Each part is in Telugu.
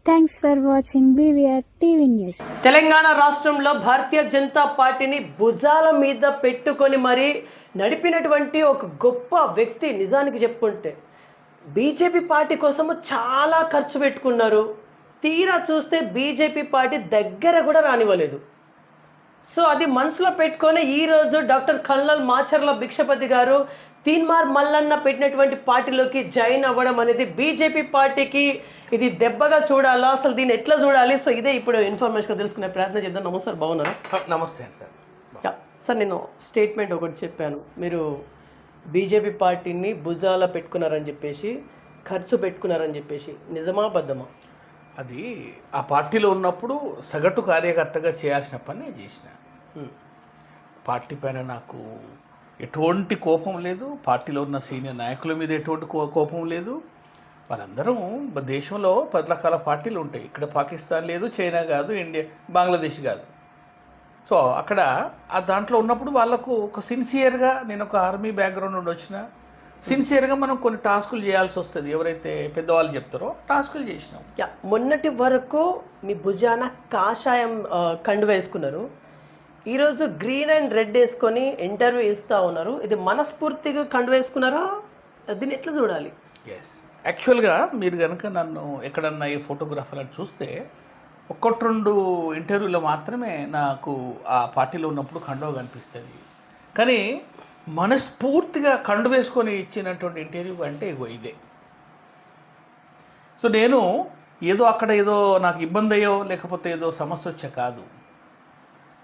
Thanks for watching BVR TV news. Telangana రాష్ట్రంలో భారతీయ జనతా పార్టీని భుజాల మీద పెట్టుకొని మరి నడిపినటువంటి ఒక గొప్ప వ్యక్తి. నిజానికి చెప్పుకుంటే బీజేపీ పార్టీ కోసము చాలా ఖర్చు పెట్టుకున్నారు. తీరా చూస్తే బీజేపీ పార్టీ దగ్గర కూడా రానివ్వలేదు. సో అది మనసులో పెట్టుకొని ఈరోజు డాక్టర్ కల్నల్ మాచర్ల భిక్షపతి గారు తీన్మార్ మల్లన్న పెట్టినటువంటి పార్టీలోకి జాయిన్ అవ్వడం అనేది బీజేపీ పార్టీకి ఇది దెబ్బగా చూడాలా, అసలు దీన్ని ఎట్లా చూడాలి? సో ఇదే ఇప్పుడు ఇన్ఫర్మేషన్ తెలుసుకునే ప్రయత్నం చేద్దాం. నమస్తే సార్, బాగున్నారా? నమస్తే సార్. సార్ నేను స్టేట్మెంట్ ఒకటి చెప్పాను, మీరు బీజేపీ పార్టీని భుజాల పెట్టుకున్నారని చెప్పేసి, ఖర్చు పెట్టుకున్నారని చెప్పేసి, నిజమా అబద్ధమా? అది ఆ పార్టీలో ఉన్నప్పుడు సగటు కార్యకర్తగా చేయాల్సిన పని నేను చేసిన. పార్టీ పైన నాకు ఎటువంటి కోపం లేదు, పార్టీలో ఉన్న సీనియర్ నాయకుల మీద ఎటువంటి కోపం లేదు. వాళ్ళందరం దేశంలో 10 రకాల పార్టీలు ఉంటాయి. ఇక్కడ పాకిస్తాన్ లేదు, చైనా కాదు, ఇండియా, బంగ్లాదేశ్ కాదు. సో అక్కడ ఆ దాంట్లో ఉన్నప్పుడు వాళ్ళకు ఒక సిన్సియర్గా, నేను ఒక ఆర్మీ బ్యాక్గ్రౌండ్ నుండి వచ్చిన, సిన్సియర్గా మనం కొన్ని టాస్కులు చేయాల్సి వస్తుంది. ఎవరైతే పెద్దవాళ్ళు చెప్తారో టాస్కులు చేసినాం. మొన్నటి వరకు మీ భుజాన కాషాయం కండు వేసుకున్నారు, ఈరోజు గ్రీన్ అండ్ రెడ్ వేసుకొని ఇంటర్వ్యూ ఇస్తూ ఉన్నారు. ఇది మనస్ఫూర్తిగా కండు వేసుకున్నారా? దీన్ని ఎట్లా చూడాలి? ఎస్, యాక్చువల్గా మీరు కనుక నన్ను ఎక్కడన్నా ఈ ఫోటోగ్రాఫర్లను చూస్తే 1-2 ఇంటర్వ్యూలో మాత్రమే నాకు ఆ పార్టీలో ఉన్నప్పుడు కండువ కనిపిస్తుంది. కానీ మనస్ఫూర్తిగా కండు వేసుకొని ఇచ్చినటువంటి ఇంటర్వ్యూ అంటే ఇదే. సో నేను ఏదో అక్కడ ఏదో నాకు ఇబ్బంది అయ్యో లేకపోతే ఏదో సమస్య వచ్చా కాదు,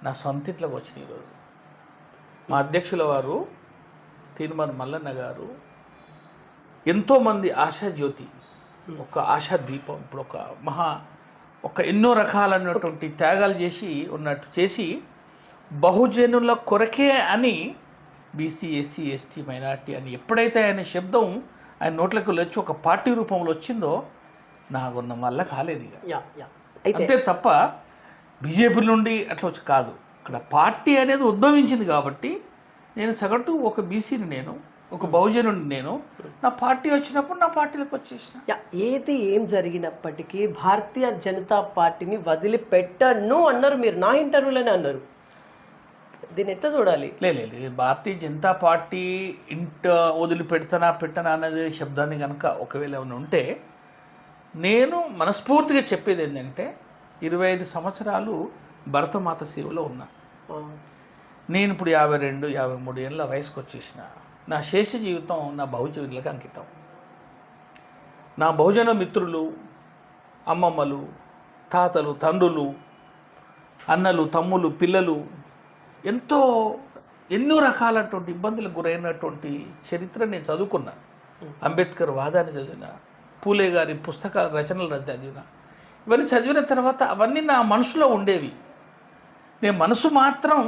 నా సొంత ఇంట్లోకి వచ్చిన ఈరోజు మా అధ్యక్షుల వారు తీన్మార్ మల్లన్న గారు ఎంతోమంది ఆశాజ్యోతి, ఒక ఆశా దీపం, ఇప్పుడు ఒక ఎన్నో రకాలైనటువంటి త్యాగాలు చేసి బహుజనుల కొరకే అని బీసీ, ఎస్సీ, ఎస్టీ, మైనార్టీ అని ఎప్పుడైతే ఆయన శబ్దం ఆయన నోట్లకు వచ్చి ఒక పార్టీ రూపంలో వచ్చిందో నాకున్న వల్ల కాలేదు ఇక. అంతే తప్ప బీజేపీ నుండి అట్లా వచ్చి కాదు. ఇక్కడ పార్టీ అనేది ఉద్భవించింది కాబట్టి నేను సగటు ఒక బీసీని, నేను ఒక బహుజనుని, నేను నా పార్టీ వచ్చినప్పుడు నా పార్టీలోకి వచ్చేసిన. ఏది ఏం జరిగినప్పటికీ భారతీయ జనతా పార్టీని వదిలిపెట్టను అన్నారు మీరు, నా ఇంటర్వ్యూలోనే అన్నారు. దీన్ని ఎట్లా చూడాలి? లేదు, భారతీయ జనతా పార్టీ వదిలిపెడతానా పెట్టనా అనేది శబ్దాన్ని కనుక ఒకవేళ ఏమైనా ఉంటే, నేను మనస్ఫూర్తిగా చెప్పేది ఏంటంటే 25 సంవత్సరాలు భరతమాత సేవలో ఉన్నా. నేను ఇప్పుడు 52-53 ఏళ్ళ వయసుకు వచ్చేసిన. నా శేష జీవితం నా బహుజనులకు అంకితం. నా బహుజన మిత్రులు, అమ్మమ్మలు, తాతలు, తండ్రులు, అన్నలు, తమ్ములు, పిల్లలు ఎన్నో రకాలైనటువంటి ఇబ్బందులకు గురైనటువంటి చరిత్ర నేను చదువుకున్నా. అంబేద్కర్ వాదాన్ని చదివిన, పూలే గారి పుస్తకాల రచనలు చదివిన. ఇవన్నీ చదివిన తర్వాత అవన్నీ నా మనసులో ఉండేవి. నేను మనసు మాత్రం,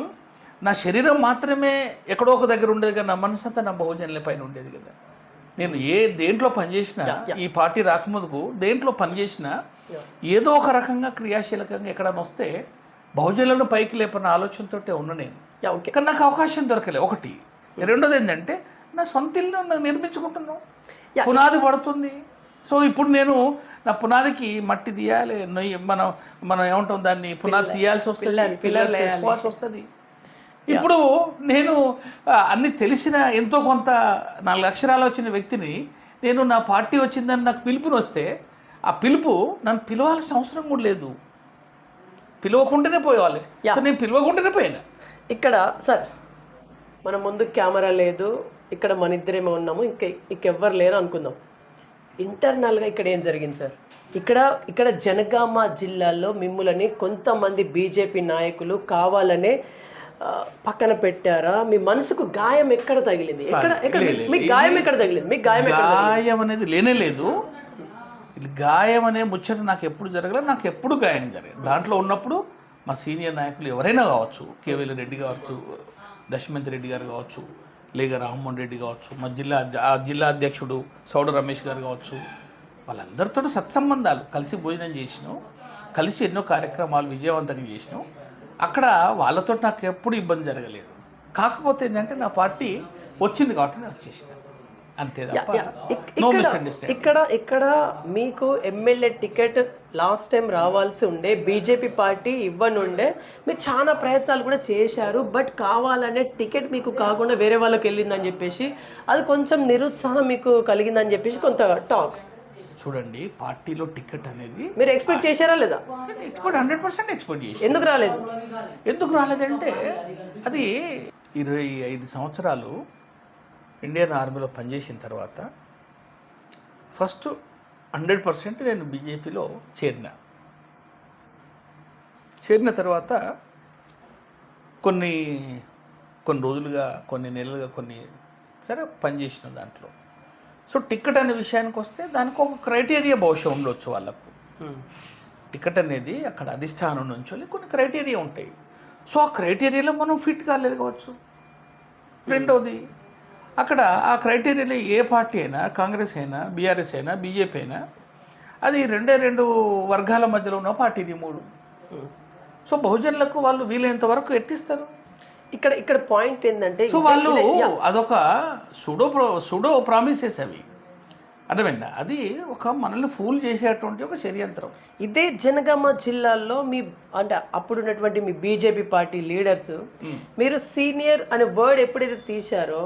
నా శరీరం మాత్రమే ఎక్కడో ఒక దగ్గర ఉండేది కదా, నా మనసు అంతా నా బహుజనుల పైన ఉండేది కదా. నేను దేంట్లో పనిచేసినా, ఈ పార్టీ రాకముందుకు దేంట్లో పనిచేసినా ఏదో ఒక రకంగా క్రియాశీలకంగా ఎక్కడన్నా వస్తే బహుజనులను పైకి లేపన్న ఆలోచనతోటే ఉన్న నేను. కానీ నాకు అవకాశం దొరకలే. ఒకటి. రెండోది ఏంటంటే నా సొంత ఇల్లు నిర్మించుకుంటున్నాను, పునాది పడుతుంది. సో ఇప్పుడు నేను నా పునాదికి మట్టి తీయాలి, మనం ఏమంటాం దాన్ని, పునాది తీయాల్సి వస్తుంది, పిల్లర్స్ వేసుకోవాల్సి వస్తుంది. ఇప్పుడు నేను అన్ని తెలిసిన, ఎంతో కొంత 4 అక్షరాలు వచ్చిన వ్యక్తిని, నేను నా పార్టీ వచ్చిందని నాకు పిలుపుని వస్తే ఆ పిలుపు నన్ను పిలవాల్సిన అవసరం కూడా లేదు, పిలవకుండానే పోయేవాళ్ళే. నేను పిలవకుండానే పోయినా. ఇక్కడ సార్ మన ముందు కెమెరా లేదు, ఇక్కడ మన ఇద్దరేమో ఉన్నాము, ఇంకెవ్వరు లేరు అనుకుందాం. ఇంటర్నల్గా ఇక్కడ ఏం జరిగింది సార్? ఇక్కడ జనగామ జిల్లాలో మిమ్ములని కొంతమంది బీజేపీ నాయకులు కావాలనే పక్కన పెట్టారా? మీ మనసుకు గాయం ఎక్కడ తగిలింది? మీకు గాయం ఎక్కడ తగిలింది? మీకు గాయం అనేది లేనే లేదు. గాయం అనే ముచ్చట నాకు ఎప్పుడు జరగలేదు, నాకు ఎప్పుడు గాయం జరగదు. దాంట్లో ఉన్నప్పుడు మా సీనియర్ నాయకులు ఎవరైనా కావచ్చు, కేవీఎల్ రెడ్డి కావచ్చు, దశమంత్ రెడ్డి గారు కావచ్చు, లేక రామ్మోహన్ రెడ్డి కావచ్చు, మా జిల్లా అధ్యక్షుడు సౌడ రమేష్ గారు కావచ్చు, వాళ్ళందరితో సత్సంబంధాలు, కలిసి భోజనం చేసినాం, కలిసి ఎన్నో కార్యక్రమాలు విజయవంతంగా చేసినాం. అక్కడ వాళ్ళతో నాకు ఎప్పుడు ఇబ్బంది జరగలేదు. కాకపోతే ఏంటంటే నా పార్టీ వచ్చింది కాబట్టి నేను వచ్చేసిన. అంతే తప్ప నో ఇక్కడ మిస్అండర్స్టాండింగ్. ఇక్కడ ఇక్కడ మీకు ఎమ్మెల్యే టికెట్ లాస్ట్ టైం రావాల్సి ఉండే, బీజేపీ పార్టీ ఇవ్వనుండే, మీరు చాలా ప్రయత్నాలు కూడా చేశారు. బట్ కావాలనే టికెట్ మీకు కాకుండా వేరే వాళ్ళకి వెళ్ళిందని చెప్పేసి అది కొంచెం నిరుత్సాహం మీకు కలిగిందని చెప్పేసి కొంత టాక్. చూడండి, పార్టీలో టికెట్ అనేది మీరు ఎక్స్పెక్ట్ చేశారా లేదా? ఎక్స్పెక్ట్ 100% ఎక్స్పెక్ట్ చేసి. ఎందుకు రాలేదు? ఎందుకు రాలేదంటే అది 25 సంవత్సరాలు ఇండియన్ ఆర్మీలో పనిచేసిన తర్వాత ఫస్ట్ 100% నేను బీజేపీలో చేరిన తర్వాత కొన్ని రోజులుగా, కొన్ని నెలలుగా, సరే పనిచేసిన దాంట్లో. సో టికెట్ అనే విషయానికి వస్తే దానికి ఒక క్రైటీరియా బహుశా ఉండొచ్చు వాళ్ళకు. టికెట్ అనేది అక్కడ అధిష్టానం నుంచి వెళ్ళి కొన్ని క్రైటీరియా ఉంటాయి. సో ఆ క్రైటీరియాలో మనం ఫిట్ కాలేదు కావచ్చు. రెండోది, అక్కడ ఆ క్రైటీరియాలో ఏ పార్టీ అయినా, కాంగ్రెస్ అయినా, బీఆర్ఎస్ అయినా, బీజేపీ అయినా, అది రెండు వర్గాల మధ్యలో ఉన్న పార్టీని 3. సో బహుజనులకు వాళ్ళు వీలైనంత వరకు ఎట్టిస్తారు. ఇక్కడ పాయింట్ ఏంటంటే, సో వాళ్ళు అదొక సుడో ప్రామిసెస్ అవి, అర్థమైందా? అది ఒక మనల్ని ఫూల్ చేసేటువంటి ఒక షడ్యంత్రం. ఇదే జనగామ జిల్లాలో మీ అంటే అప్పుడున్నటువంటి మీ బీజేపీ పార్టీ లీడర్స్ మీరు సీనియర్ అనే వర్డ్ ఎప్పుడైతే తీశారో,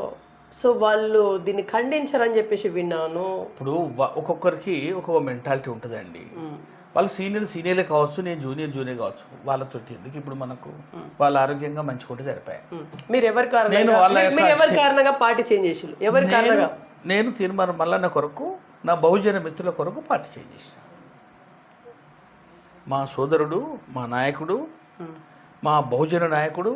సో వాళ్ళు దీన్ని ఖండించారని చెప్పేసి విన్నాను. ఇప్పుడు ఒక్కొక్కరికి ఒక్కొక్క మెంటాలిటీ ఉంటుందండి. వాళ్ళు సీనియర్లే కావచ్చు, నేను జూనియర్ కావచ్చు. వాళ్ళతో ఎందుకు ఇప్పుడు మనకు వాళ్ళ ఆరోగ్యంగా మంచిగా సరిపోయాయి. మీరు ఎవరి కారణంగా పార్టీ చేంజ్ చేసి, ఎవరి కారణంగా? నేను తీర్మానం మల్లన్న కొరకు, నా బహుజన మిత్రుల కొరకు పార్టీ చేంజ్ చేసిన. మా సోదరుడు, మా నాయకుడు, మా బహుజన నాయకుడు,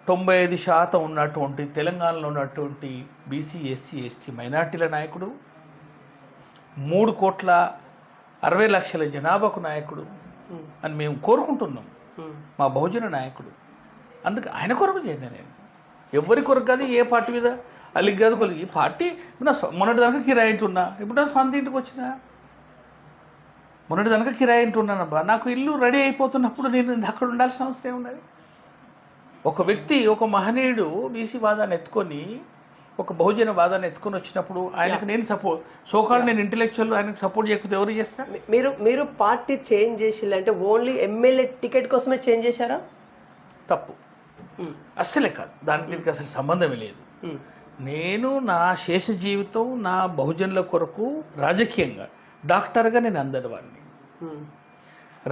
95% ఉన్నటువంటి తెలంగాణలో ఉన్నటువంటి బీసీ, ఎస్సీ, ఎస్టీ మైనార్టీల నాయకుడు, 3,60,00,000 జనాభాకు నాయకుడు అని మేము కోరుకుంటున్నాం. మా బహుజన నాయకుడు. అందుకే ఆయన కొరకు చేరిన నేను. ఎవరి కొరకు కాదు, ఏ పార్టీ మీద అలిగి కాదు. ఈ పార్టీ మొన్నటి దాకా కిరాయి ఇంటున్నా, ఇప్పుడు నా సొంత ఇంటికి వచ్చిన. మొన్నటి దాకా కిరాయి ఇంటున్నానబ్బా. నాకు ఇల్లు రెడీ అయిపోతున్నప్పుడు నేను అక్కడ ఉండాల్సిన అవసరం ఉన్నది. ఒక వ్యక్తి, ఒక మహనీయుడు బీసీ వాదాన్ని ఎత్తుకొని, ఒక బహుజన వాదాన్ని ఎత్తుకొని వచ్చినప్పుడు ఆయనకు నేను సపోర్ట్, సోకాల్ నేను ఇంటెలెక్చువల్, ఆయనకు సపోర్ట్ చేయకపోతే ఎవరు చేస్తారు? మీరు party change చేసిల్లంటే only MLA ticket కోసమే చేంజ్ చేశారా? తప్పు, అస్సలే కాదు. దానికి దీనికి అసలు సంబంధమే లేదు. నేను నా శేష జీవితం నా బహుజనుల కొరకు రాజకీయంగా, డాక్టర్గా నేను అందరి వాడిని.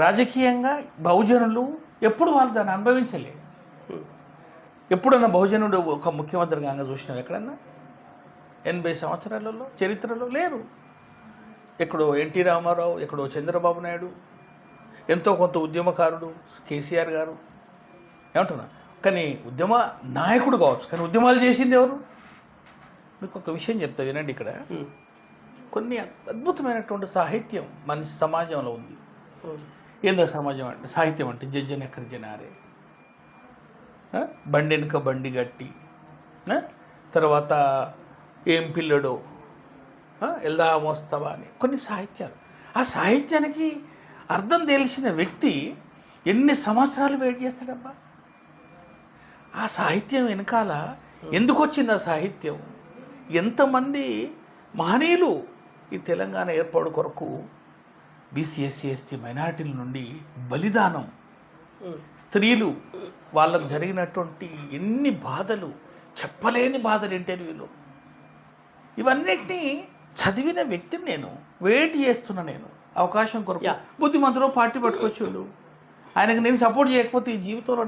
రాజకీయంగా బహుజనులు ఎప్పుడు వాళ్ళు దాన్ని అనుభవించలేదు. ఎప్పుడన్నా బహుజనుడు ఒక ముఖ్యమంత్రిగా చూసినావు ఎక్కడన్నా? 80 సంవత్సరాలలో చరిత్రలో లేరు. ఎక్కడో ఎన్టీ రామారావు, ఎక్కడో చంద్రబాబు నాయుడు, ఎంతో కొంత ఉద్యమకారుడు కేసీఆర్ గారు, ఏమంటున్నా. కానీ ఉద్యమ నాయకుడు కావచ్చు, కానీ ఉద్యమాలు చేసింది ఎవరు? మీకు ఒక విషయం చెప్తా వినండి. ఇక్కడ కొన్ని అద్భుతమైనటువంటి సాహిత్యం మనిషి సమాజంలో ఉంది. ఏందో సమాజం అంటే, సాహిత్యం అంటే జజ్జనెక్కరి జనారే, బండెనక బండి గట్టి, తర్వాత ఏం పిల్లడో, ఎల్దా మోస్తవా అని కొన్ని సాహిత్యాలు. ఆ సాహిత్యానికి అర్థం తెలిసిన వ్యక్తి ఎన్ని సంవత్సరాలు వెయిట్ చేస్తాడబ్బా? ఆ సాహిత్యం వెనకాల ఎందుకు వచ్చింది? ఆ సాహిత్యం ఎంతమంది మహనీయులు ఈ తెలంగాణ ఏర్పాటు కొరకు బీసీ, ఎస్సీ, ఎస్టీ మైనారిటీల నుండి బలిదానం, స్త్రీలు, వాళ్ళకు జరిగినటువంటి ఎన్ని బాధలు, చెప్పలేని బాధలు ఇంటర్వ్యూలో, ఇవన్నిటినీ చదివిన వ్యక్తిని నేను. వెయిట్ చేస్తున్నా నేను అవకాశం కొరకు. బుద్ధిమంతుడు పార్టీ పట్టుకొచ్చాడు, ఆయనకు నేను సపోర్ట్ చేయకపోతే ఈ జీవితంలో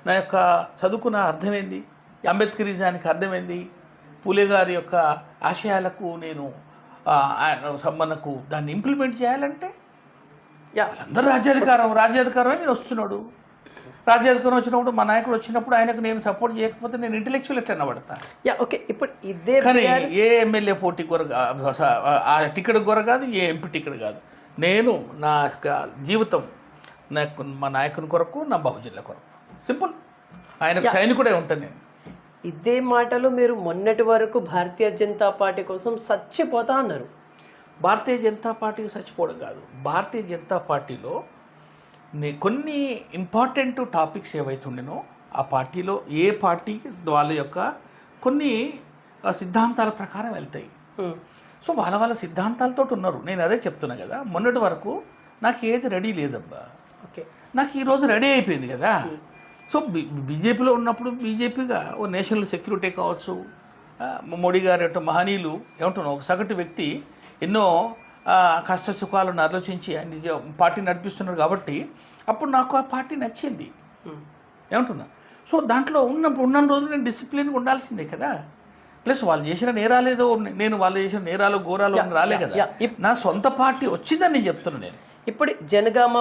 నా యొక్క చదువుకున్న అర్థమైంది, అంబేద్కరిజానికి అర్థమైంది, పూలే గారి యొక్క ఆశయాలకు నేను మనకు దాన్ని ఇంప్లిమెంట్ చేయాలంటే వాళ్ళందరూ రాజ్యాధికారం నేను వస్తున్నాడు. రాజ్యాధికారం వచ్చినప్పుడు, మా నాయకుడు వచ్చినప్పుడు ఆయనకు నేను సపోర్ట్ చేయకపోతే నేను ఇంటెలెక్చువల్ ఎట్లా పడతా? ఓకే, ఇప్పుడు ఇదే. కానీ ఏ ఎమ్మెల్యే పోటీ కొరకు, ఆ టికెట్ కొరకు కాదు, ఏ ఎంపీ టికెట్ కాదు. నేను నా జీవితం మా నాయకుని కొరకు, నా బహుజనుల కొరకు, సింపుల్. ఆయనకు సైనికుడే ఉంటాను నేను. ఇదే మాటలు మీరు మొన్నటి వరకు భారతీయ జనతా పార్టీ కోసం చచ్చిపోతా అన్నారు. భారతీయ జనతా పార్టీకి చచ్చిపోవడం కాదు, భారతీయ జనతా పార్టీలో కొన్ని ఇంపార్టెంట్ టాపిక్స్ ఏవైతుండేనో ఆ పార్టీలో, ఏ పార్టీకి వాళ్ళ యొక్క కొన్ని సిద్ధాంతాల ప్రకారం వెళ్తాయి. సో వాళ్ళ వాళ్ళ సిద్ధాంతాలతో ఉన్నారు. నేను అదే చెప్తున్నా కదా, మొన్నటి వరకు నాకు ఏది రెడీ లేదబ్బా, ఓకే, నాకు ఈరోజు రెడీ అయిపోయింది కదా. సో బీజేపీలో ఉన్నప్పుడు బీజేపీగా ఓ నేషనల్ సెక్యూరిటీ కావచ్చు, మోడీ గారు అంటే మహనీయులు ఏమంటున్నావు, ఒక సగటు వ్యక్తి ఎన్నో కష్ట సుఖాలను ఆలోచించి ఆయన పార్టీ నడిపిస్తున్నారు కాబట్టి అప్పుడు నాకు ఆ పార్టీ నచ్చింది. ఏమంటున్నా, సో దాంట్లో ఉన్న రోజు నేను డిసిప్లిన్గా ఉండాల్సిందే కదా. ప్లస్ వాళ్ళు చేసిన నేరాలేదో నేను వాళ్ళు చేసిన నేరాలు ఘోరాలు రాలే కదా, నా సొంత పార్టీ వచ్చిందని నేను చెప్తున్నాను. నేను ఇప్పుడు జనగామ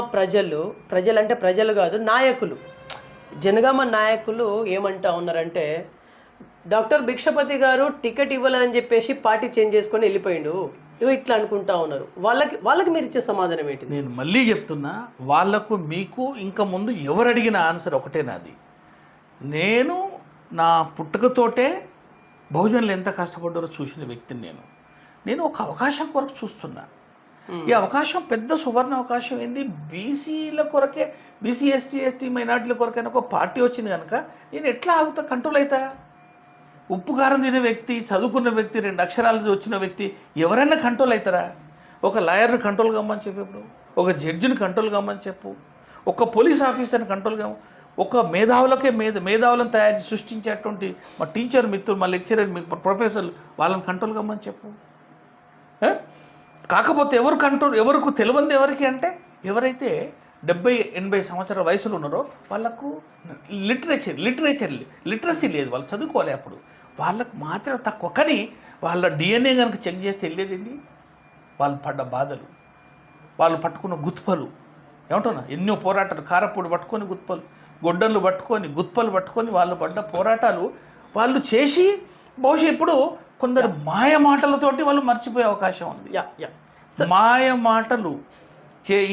ప్రజలంటే ప్రజలు కాదు, నాయకులు, జనగామ నాయకులు ఏమంటా ఉన్నారంటే డాక్టర్ భిక్షపతి గారు టికెట్ ఇవ్వాలని చెప్పేసి పార్టీ చేంజ్ చేసుకొని వెళ్ళిపోయిండు, ఇట్లా అనుకుంటా ఉన్నారు. వాళ్ళకి మీరు ఇచ్చే సమాధానం ఏంటి? నేను మళ్ళీ చెప్తున్నా, వాళ్లకు మీకు ఇంకా ముందు ఎవరు అడిగిన ఆన్సర్ ఒకటే నాది. నేను నా పుట్టుకతోటే బహుజనులు ఎంత కష్టపడ్డారో చూసిన వ్యక్తిని నేను ఒక అవకాశం కొరకు చూస్తున్నా. ఈ అవకాశం పెద్ద సువర్ణ అవకాశం ఏంది, బీసీల కొరకే, బీసీ ఎస్టీ మైనార్టీల కొరకైనా ఒక పార్టీ వచ్చింది కనుక నేను ఎట్లా ఆగుతా, కంట్రోల్ అవుతా? ఉప్పు కారం తినే వ్యక్తి, చదువుకున్న వ్యక్తి, 2 అక్షరాలు వచ్చిన వ్యక్తి ఎవరైనా కంట్రోల్ అవుతారా? ఒక లాయర్ని కంట్రోల్ కమ్మని చెప్పేప్పుడు, ఒక జడ్జిని కంట్రోల్ కమ్మని చెప్పు, ఒక పోలీస్ ఆఫీసర్ని కంట్రోల్ కమ్మ, ఒక మేధావులను తయారు సృష్టించేటువంటి మా టీచర్ మిత్రులు, మా లెక్చరర్, మీ ప్రొఫెసర్లు, వాళ్ళని కంట్రోల్ కమ్మని చెప్పు. కాకపోతే ఎవరికి తెలియంది ఎవరికి అంటే, ఎవరైతే 70-80 సంవత్సరాల వయసులో ఉన్నారో వాళ్ళకు లిటరసీ లేదు, వాళ్ళు చదువుకోవాలి. అప్పుడు వాళ్ళకు మాత్రం తక్కువ. కానీ వాళ్ళ డిఎన్ఏ కనుక చెక్ చేస్తే తెలియదు వాళ్ళు పడ్డ బాధలు, వాళ్ళు పట్టుకున్న గుత్పలు. ఏమంటున్నా, ఎన్నో పోరాటాలు, కారపూడి పట్టుకొని గుత్పలు, గొడ్డళ్ళు పట్టుకొని గుత్పలు పట్టుకొని వాళ్ళు పడ్డ పోరాటాలు వాళ్ళు చేసి బహుశా ఇప్పుడు కొందరు మాయ మాటలతోటి వాళ్ళు మర్చిపోయే అవకాశం ఉంది. మాయ మాటలు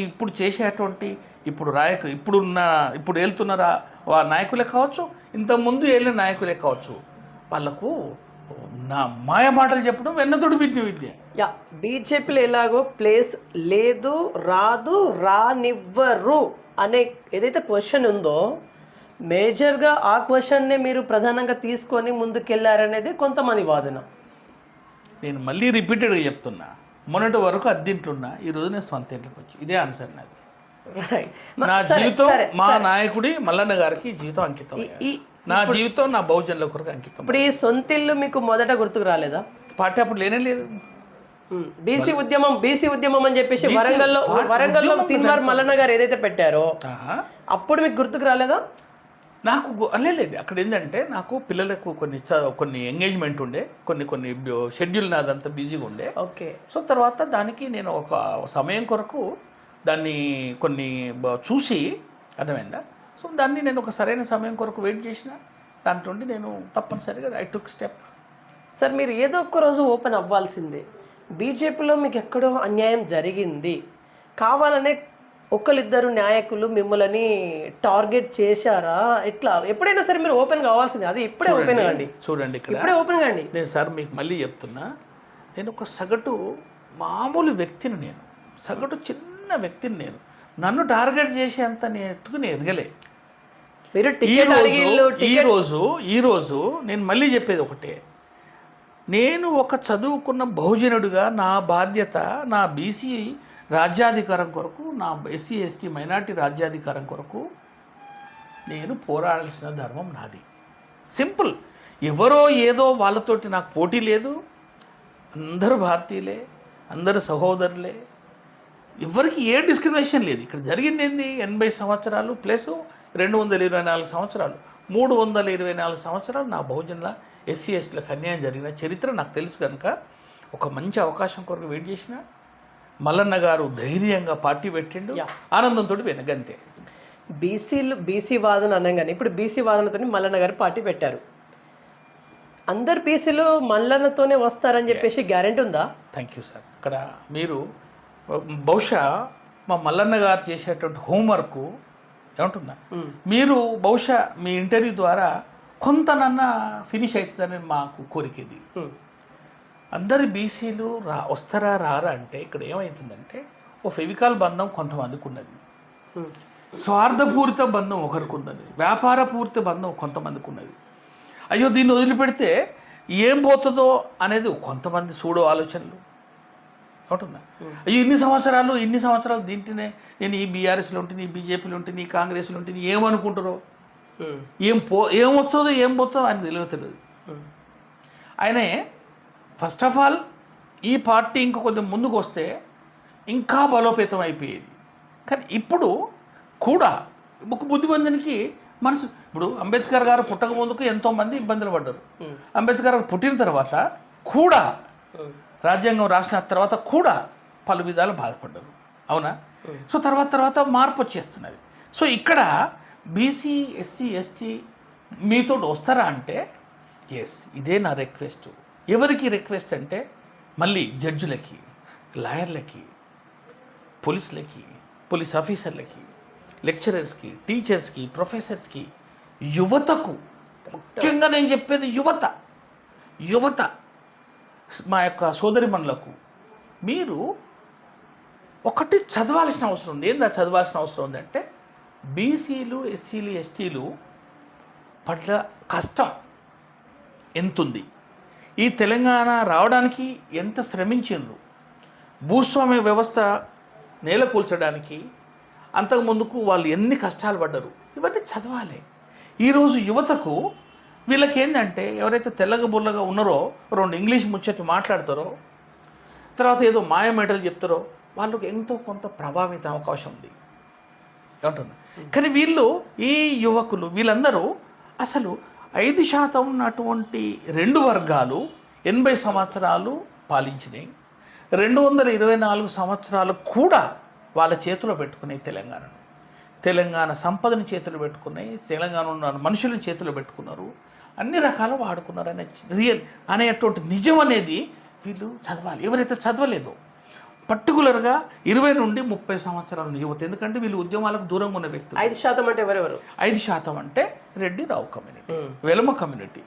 ఇప్పుడు చేసేటువంటి ఇప్పుడు వెళ్తున్నారా నాయకులే కావచ్చు, ఇంతకుముందు వెళ్ళిన నాయకులే కావచ్చు, వాళ్ళకు నా మాయ మాటలు చెప్పడం వెన్నతోడు విద్య. బీజేపీలో ఎలాగో ప్లేస్ లేదు, రానివ్వరు అనే ఏదైతే క్వశ్చన్ ఉందో, మేజర్గా ఆ క్వశ్చన్నే మీరు ప్రధానంగా తీసుకొని ముందుకెళ్లారనేది కొంతమంది వాదన. నేను మళ్ళీ రిపీటెడ్గా చెప్తున్నా, మొన్నటి వరకు అద్దెంట్లున్నా, ఈరోజు నేను సొంత ఇంట్లోకి వచ్చి ఇదే ఆన్సర్ నాది. నా జీవితం మా నాయకుడి మల్లన్న గారికి జీవితం అంకితం, నా జీవితం నా బహుజనుల కొరకు అంకితం. ఇప్పుడు ఈ సొంత ఇల్లు మీకు మొదట గుర్తుకు రాలేదా? పార్టీ అప్పుడు లేనే లేదు. బీసీ ఉద్యమం అని చెప్పేసి వరంగల్లో తిన్మార్ మల్లన్న గారు ఏదైతే పెట్టారో అప్పుడు మీకు గుర్తుకు రాలేదా? నాకు లేదు. అక్కడ ఏంటంటే నాకు పిల్లలకు కొన్ని ఎంగేజ్మెంట్ ఉండే, కొన్ని షెడ్యూల్ నాదంతా బిజీగా ఉండే. ఓకే. సో తర్వాత దానికి నేను ఒక సమయం కొరకు దాన్ని కొన్ని చూసి అర్థమైందా. సో దాన్ని నేను ఒక సరైన సమయం కొరకు వెయిట్ చేసిన, దాంట్లో నేను తప్పనిసరిగా ఐ టుక్ స్టెప్. సార్, మీరు ఏదో ఒక్క రోజు ఓపెన్ అవ్వాల్సిందే. బీజేపీలో మీకు ఎక్కడో అన్యాయం జరిగింది, కావాలనే ఒకళ్ళిద్దరు నాయకులు మిమ్మల్ని టార్గెట్ చేశారా, ఎట్లా? ఎప్పుడైనా సరే మీరు ఓపెన్ కావాల్సిందే, అది ఇప్పుడే ఓపెన్ కాండి. చూడండి, ఇప్పుడే ఓపెన్ కాండి. నేను సార్ మీకు మళ్ళీ చెప్తున్నా, నేను ఒక సగటు మామూలు వ్యక్తిని, నేను సగటు చిన్న వ్యక్తిని. నన్ను టార్గెట్ చేసేంత నేను ఎత్తుకుని ఎదగలే. మీరు ఈరోజు నేను మళ్ళీ చెప్పేది ఒకటే, నేను ఒక చదువుకున్న బహుజనుడిగా నా బాధ్యత నా బీసీ రాజ్యాధికారం కొరకు, నా ఎస్సీ ఎస్టీ మైనార్టీ రాజ్యాధికారం కొరకు నేను పోరాడాల్సిన ధర్మం నాది. సింపుల్. ఎవరో ఏదో వాళ్ళతోటి నాకు పోటీ లేదు. అందరూ భారతీయులే, అందరూ సహోదరులే, ఎవరికి ఏ డిస్క్రిమినేషన్ లేదు. ఇక్కడ జరిగింది ఏంది, 80 సంవత్సరాలు ప్లస్ 224 సంవత్సరాలు, 324 సంవత్సరాలు నా బహుజనుల ఎస్సీ ఎస్టీలకు అన్యాయం జరిగిన చరిత్ర నాకు తెలుసు కనుక ఒక మంచి అవకాశం కొరకు వెయిట్ చేసిన. మల్లన్న గారు ధైర్యంగా పార్టీ పెట్టిండు, ఆనందంతో వెనగంతే. బీసీ వాదన అనగానే ఇప్పుడు బీసీ వాదనతో మల్లన్న గారు పార్టీ పెట్టారు. అందరు బీసీలు మల్లన్నతోనే వస్తారని చెప్పేసి గ్యారెంటీ ఉందా? Thank you sir. ఇక్కడ మీరు బహుశా మా మల్లన్న గారు చేసేటువంటి హోంవర్క్ ఏమంటున్నా, మీరు బహుశా మీ ఇంటర్వ్యూ ద్వారా కొంతనన్నా ఫినిష్ అవుతుందని మాకు కోరికేది. అందరు బీసీలు వస్తారా రారా అంటే ఇక్కడ ఏమవుతుందంటే, ఓ ఫెవికాల్ బంధం కొంతమందికి ఉన్నది, స్వార్థపూరిత బంధం ఒకరికి ఉన్నది, వ్యాపారపూరిత బంధం కొంతమందికి ఉన్నది. అయ్యో దీన్ని వదిలిపెడితే ఏం పోతుందో అనేది కొంతమంది సూడో ఆలోచనలు ఉంటున్నా. ఇన్ని సంవత్సరాలు దీంట్లోనే నేను ఈ బీఆర్ఎస్లో ఉంటుంది, ఈ బీజేపీలో ఉంటుంది, ఈ కాంగ్రెస్లో ఉంటుంది, ఏమనుకుంటారో ఏమొస్తుందో ఏం పోతుందో ఆయన తెలియదు. ఆయనే ఫస్ట్ ఆఫ్ ఆల్ ఈ పార్టీ ఇంకా కొంచెం ముందుకు వస్తే ఇంకా బలోపేతం అయిపోయేది. కానీ ఇప్పుడు కూడా ఒక బుద్ధిమంతునికి మనసు, ఇప్పుడు అంబేద్కర్ గారు పుట్టక ముందుకు ఎంతోమంది ఇబ్బందులు పడ్డారు. అంబేద్కర్ గారు పుట్టిన తర్వాత కూడా, రాజ్యాంగం రాసిన తర్వాత కూడా పలు విధాలు బాధపడ్డారు. అవునా? సో తర్వాత మార్పు వచ్చేస్తున్నది. సో ఇక్కడ బీసీ, ఎస్సీ, ఎస్టీ మీతో వస్తారా అంటే ఎస్, ఇదే నా రిక్వెస్ట్. ఎవరికి రిక్వెస్ట్ అంటే మళ్ళీ జడ్జులకి, లాయర్లకి, పోలీసులకి, పోలీస్ ఆఫీసర్లకి, లెక్చరర్స్కి, టీచర్స్కి, ప్రొఫెసర్స్కి, యువతకు ముఖ్యంగా నేను చెప్పేది యువత మా యొక్క సోదరిమణులకు మీరు ఒకటి చదవాల్సిన అవసరం ఉంది. ఏందా చదవాల్సిన అవసరం ఉందంటే బీసీలు, ఎస్సీలు, ఎస్టీలు పడ్డ కష్టం ఎంతుంది, ఈ తెలంగాణ రావడానికి ఎంత శ్రమించిండ్రు, భూస్వామ్య వ్యవస్థ నేలకూల్చడానికి అంతకుముందుకు వాళ్ళు ఎన్ని కష్టాలు పడ్డరు, ఇవన్నీ చదవాలి. ఈరోజు యువతకు వీళ్ళకి ఏంటంటే ఎవరైతే తెల్లగా బుల్లగా ఉన్నారో, రెండు ఇంగ్లీష్ ముచ్చట్లు మాట్లాడతారో, తర్వాత ఏదో మాయమేటలు చెప్తారో, వాళ్ళకి ఎంతో కొంత ప్రభావిత అవకాశం ఉంది ఏమంటున్నా. కానీ వీళ్ళు, ఈ యువకులు వీళ్ళందరూ అసలు 5% ఉన్నటువంటి రెండు వర్గాలు 80 సంవత్సరాలు పాలించినాయి. 224 సంవత్సరాలు కూడా వాళ్ళ చేతిలో పెట్టుకున్నాయి తెలంగాణ సంపదను చేతిలో పెట్టుకున్నాయి, తెలంగాణ ఉన్న మనుషులను చేతిలో పెట్టుకున్నారు, అన్ని రకాలు వాడుకున్నారు అనేటువంటి నిజం అనేది వీళ్ళు చదవాలి. ఎవరైతే చదవలేదో పర్టికులర్గా 20 నుండి 30 సంవత్సరాల యువత, ఎందుకంటే వీళ్ళు ఉద్యమాలకు దూరంగా ఉన్న వ్యక్తులు. 5% అంటే ఎవరెవరు? 5% అంటే రెడ్డి రావు community, Velama community.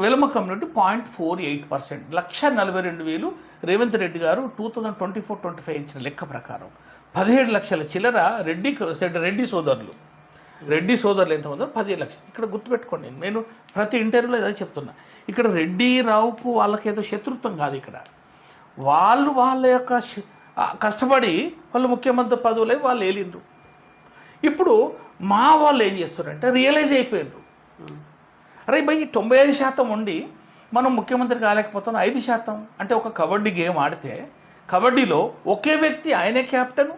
Velama community 0.48%, 142,000 Revanth Reddy గారు 2024-25 ఇచ్చిన లెక్క ప్రకారం 17 లక్షల చిల్లర రెడ్డి సోదరులు ఎంతమంది? 17 లక్షలు. ఇక్కడ గుర్తుపెట్టుకోండి, నేను ప్రతి ఇంటర్వ్యూలో ఏదో చెప్తున్నా, ఇక్కడ రెడ్డి రావుకు వాళ్ళకేదో శత్రుత్వం కాదు. ఇక్కడ వాళ్ళ యొక్క కష్టపడి వాళ్ళు ముఖ్యమంత్రి పదవులై వాళ్ళు ఏలిండ్రు. ఇప్పుడు మా వాళ్ళు ఏం చేస్తున్నారంటే రియలైజ్ అయిపోయినారు, అరే భయ్ 95% ఉండి మనం ముఖ్యమంత్రి కాలేకపోతున్నాం. 5% అంటే ఒక కబడ్డీ గేమ్ ఆడితే కబడ్డీలో ఒకే వ్యక్తి, ఆయనే క్యాప్టెన్,